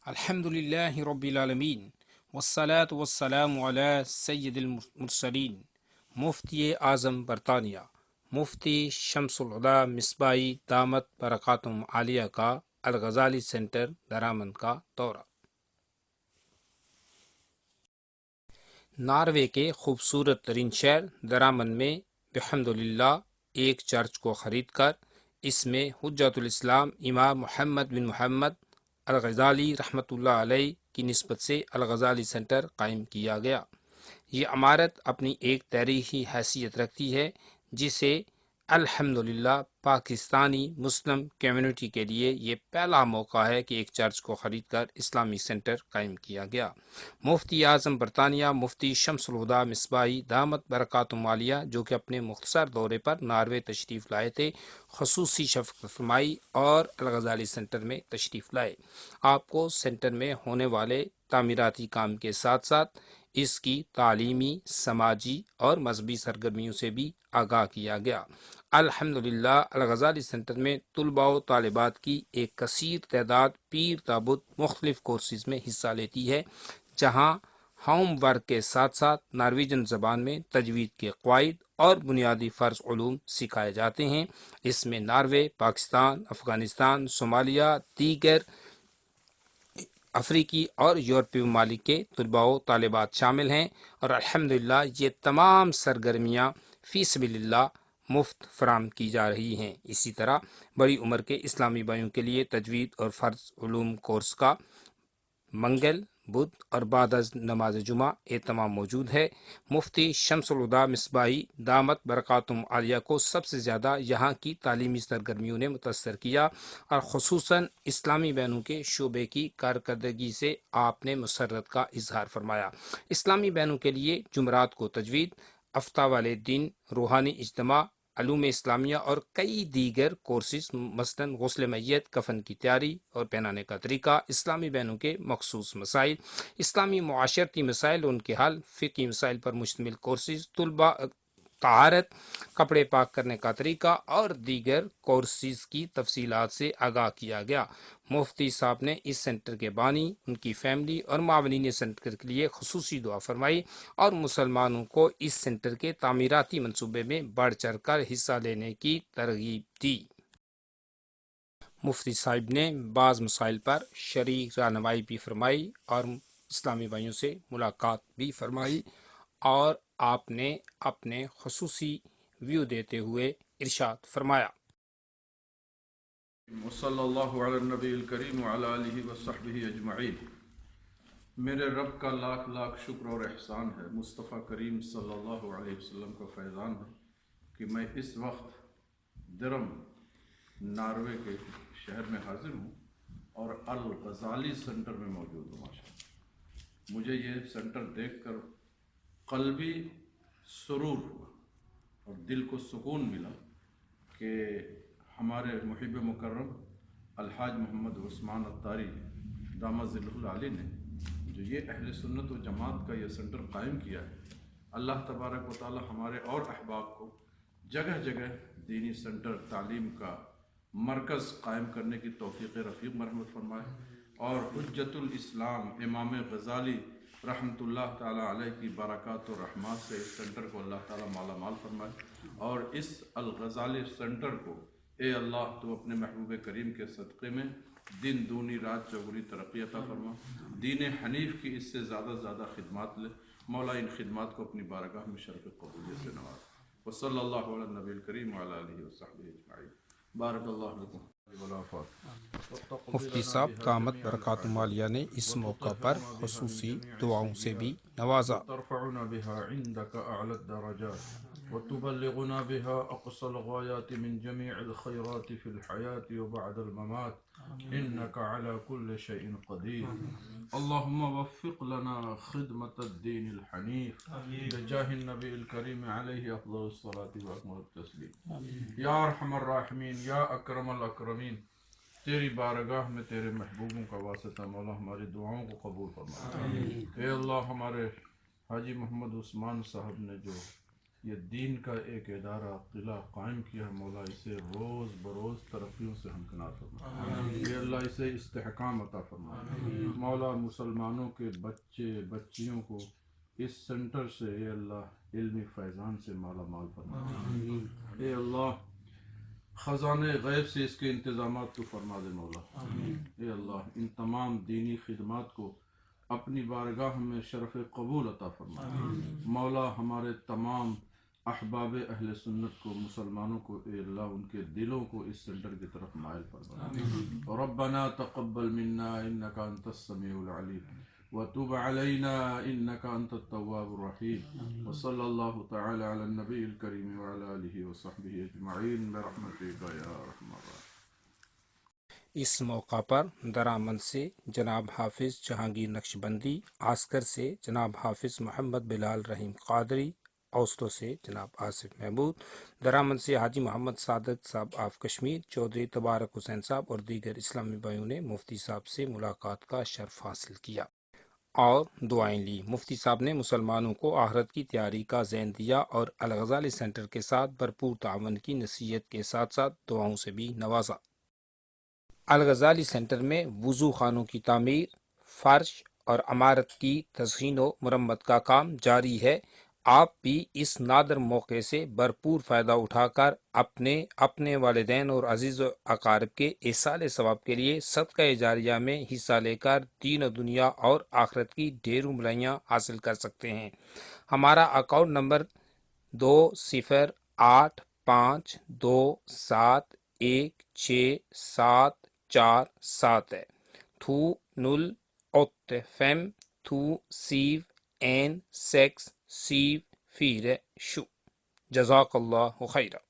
الحمد للہ رب العالمین والصلاة والسلام علی سید المرسلین مفتی اعظم برطانیہ مفتی شمس الہدیٰ مصباحی دامت برکاتہم عالیہ کا الغزالی سینٹر درامن کا دورہ۔ ناروے کے خوبصورت ترین شہر درامن میں بحمدللہ ایک چرچ کو خرید کر اس میں حجت الاسلام امام محمد بن محمد الغزالی رحمۃ اللہ علیہ کی نسبت سے الغزالی سینٹر قائم کیا گیا۔ یہ عمارت اپنی ایک تاریخی حیثیت رکھتی ہے جسے الحمدللہ پاکستانی مسلم کمیونٹی کے لیے یہ پہلا موقع ہے کہ ایک چرچ کو خرید کر اسلامی سینٹر قائم کیا گیا۔ مفتی اعظم برطانیہ مفتی شمس الہدیٰ مصباحی دامت برکاتہم عالیہ جو کہ اپنے مختصر دورے پر ناروے تشریف لائے تھے، خصوصی شفقت فرمائی اور الغزالی سینٹر میں تشریف لائے۔ آپ کو سینٹر میں ہونے والے تعمیراتی کام کے ساتھ ساتھ اس کی تعلیمی، سماجی اور مذہبی سرگرمیوں سے بھی آگاہ کیا گیا۔ الحمدللہ الغزالی سینٹر میں طلباء و طالبات کی ایک کثیر تعداد پیر تابوت مختلف کورسز میں حصہ لیتی ہے، جہاں ہوم ورک کے ساتھ ساتھ نارویجن زبان میں تجوید کے قواعد اور بنیادی فرض علوم سکھائے جاتے ہیں۔ اس میں ناروے، پاکستان، افغانستان، صومالیہ، دیگر افریقی اور یورپی ممالک کے طلباء و طالبات شامل ہیں، اور الحمدللہ یہ تمام سرگرمیاں فی سبیل اللہ مفت فراہم کی جا رہی ہیں۔ اسی طرح بڑی عمر کے اسلامی بھائیوں کے لیے تجوید اور فرض علوم کورس کا منگل، بدھ اور بعد از نماز جمعہ اہتمام موجود ہے۔ مفتی شمس الہدیٰ مصباحی دامت برکاتہم عالیہ کو سب سے زیادہ یہاں کی تعلیمی سرگرمیوں نے متاثر کیا، اور خصوصاً اسلامی بہنوں کے شعبے کی کارکردگی سے آپ نے مسرت کا اظہار فرمایا۔ اسلامی بہنوں کے لیے جمعرات کو تجوید، ہفتہ والے دن روحانی اجتماع، علوم اسلامیہ اور کئی دیگر کورسز مثلاً غسل میت، کفن کی تیاری اور پہنانے کا طریقہ، اسلامی بہنوں کے مخصوص مسائل، اسلامی معاشرتی مسائل ان کے حل، فقہی مسائل پر مشتمل کورسز، طلباء طہارت، کپڑے پاک کرنے کا طریقہ اور دیگر کورسز کی تفصیلات سے آگاہ کیا گیا۔ مفتی صاحب نے اس سینٹر کے بانی، ان کی فیملی اور معاونین سینٹر کے لیے خصوصی دعا فرمائی اور مسلمانوں کو اس سینٹر کے تعمیراتی منصوبے میں بڑھ چڑھ کر حصہ لینے کی ترغیب دی۔ مفتی صاحب نے بعض مسائل پر شرعی رہنمائی بھی فرمائی اور اسلامی بھائیوں سے ملاقات بھی فرمائی، اور آپ نے اپنے خصوصی ویو دیتے ہوئے ارشاد فرمایا۔ وصلی اللہ علی النبی الکریم وعلی آلہ وصحبہ اجمعین۔ میرے رب کا لاکھ لاکھ شکر اور احسان ہے، مصطفیٰ کریم صلی اللہ علیہ وسلم کا فیضان ہے کہ میں اس وقت درم ناروے کے شہر میں حاضر ہوں اور الغزالی سینٹر میں موجود ہوں۔ ماشاءاللہ مجھے یہ سینٹر دیکھ کر قلبی سرور ہوا اور دل کو سکون ملا کہ ہمارے محب مکرم الحاج محمد عثمان عطاری دامت ظلہ العالی نے جو یہ اہل سنت و جماعت کا یہ سینٹر قائم کیا ہے، اللہ تبارک و تعالی ہمارے اور احباب کو جگہ جگہ دینی سینٹر، تعلیم کا مرکز قائم کرنے کی توفیق رفیق مرحمت فرمائے، اور حجت الاسلام امام غزالی رحمۃ اللہ تعالیٰ علیہ کی برکات و رحمات سے اس سینٹر کو اللہ تعالیٰ مالا مال فرمائے، اور اس الغزالی سینٹر کو اے اللہ تو اپنے محبوب کریم کے صدقے میں دن دونی رات چوگنی ترقی عطا فرما، دین حنیف کی اس سے زیادہ زیادہ خدمات لے، مولا ان خدمات کو اپنی بارگاہ میں شرف قبولیت سے نواز، وصلی اللہ علی النبی الکریم وعلی آلہ وصحبہ اجمعین۔ بارک اللہ لکم مفتی صاحب دامت برکاتہم عالیہ نے اس موقع پر خصوصی دعاؤں سے بھی نوازا۔ ترفعنا بها عندك أعلى الدرجات وتبلغنا بها أقصى الغايات من جميع الخيرات في الحياة وبعد الممات إنك على كل شيء قدير اللهم وفق لنا خدمة الدين الحنيف بجاه النبي الكريم عليه أفضل الصلاة وأكمل التسليم يا أرحم الراحمين يا أكرم الأكرمين۔ تیری بارگاہ میں تیرے محبوبوں کا واسطہ مولا ہماری دعاؤں کو قبول فرما۔ اے اللہ ہمارے حاجی محمد عثمان صاحب نے جو یہ دین کا ایک ادارہ قلعہ قائم کیا ہے مولا، اسے روز بروز ترقیوں سے ہمکنار فرما، اے اللہ اسے استحکام عطا فرما مولا۔ مسلمانوں کے بچے بچیوں کو اس سینٹر سے اے اللہ علمی فیضان سے مالا مال فرما، اے اللہ خزانے غیب سے اس کے انتظامات کو فرما دے مولا، اے اللہ ان تمام دینی خدمات کو اپنی بارگاہ میں شرف قبول عطا فرما مولا۔ ہمارے تمام احباب اہل سنت کو، مسلمانوں کو اے اللہ ان کے دلوں کو اس سینٹر کی طرف مائل فرما۔ ربنا تقبل منا انك انت السميع العليم وتب علينا انك انت التواب الرحيم، وصلى الله تعالى على النبي الكريم وعلى اله وصحبه اجمعين برحمتك يا ارحم الراحمين۔ اس موقع پر درامند سے جناب حافظ جہانگیر نقشبندی، عسکر سے جناب حافظ محمد بلال رحیم قادری، اوسلو سے جناب آصف محمود، درامند سے حاجی محمد صادق صاحب آف کشمیر، چودھری تبارک حسین صاحب اور دیگر اسلامی بھائیوں نے مفتی صاحب سے ملاقات کا شرف حاصل کیا اور دعائیں لی۔ مفتی صاحب نے مسلمانوں کو آخرت کی تیاری کا ذہن دیا اور الغزالی سینٹر کے ساتھ بھرپور تعاون کی نصیحت کے ساتھ ساتھ دعاؤں سے بھی نوازا۔ الغزالی سینٹر میں وضو خانوں کی تعمیر، فرش اور عمارت کی تزئین و مرمت کا کام جاری ہے۔ آپ بھی اس نادر موقع سے بھرپور فائدہ اٹھا کر اپنے والدین اور عزیز و اقارب کے ایصال ثواب کے لیے صدقہ جاریہ میں حصہ لے کر دین و دنیا اور آخرت کی ڈھیروں بھلائیاں حاصل کر سکتے ہیں۔ ہمارا اکاؤنٹ نمبر 2085271647 ہے۔ 2085271647 جزاک اللہ خیرہ۔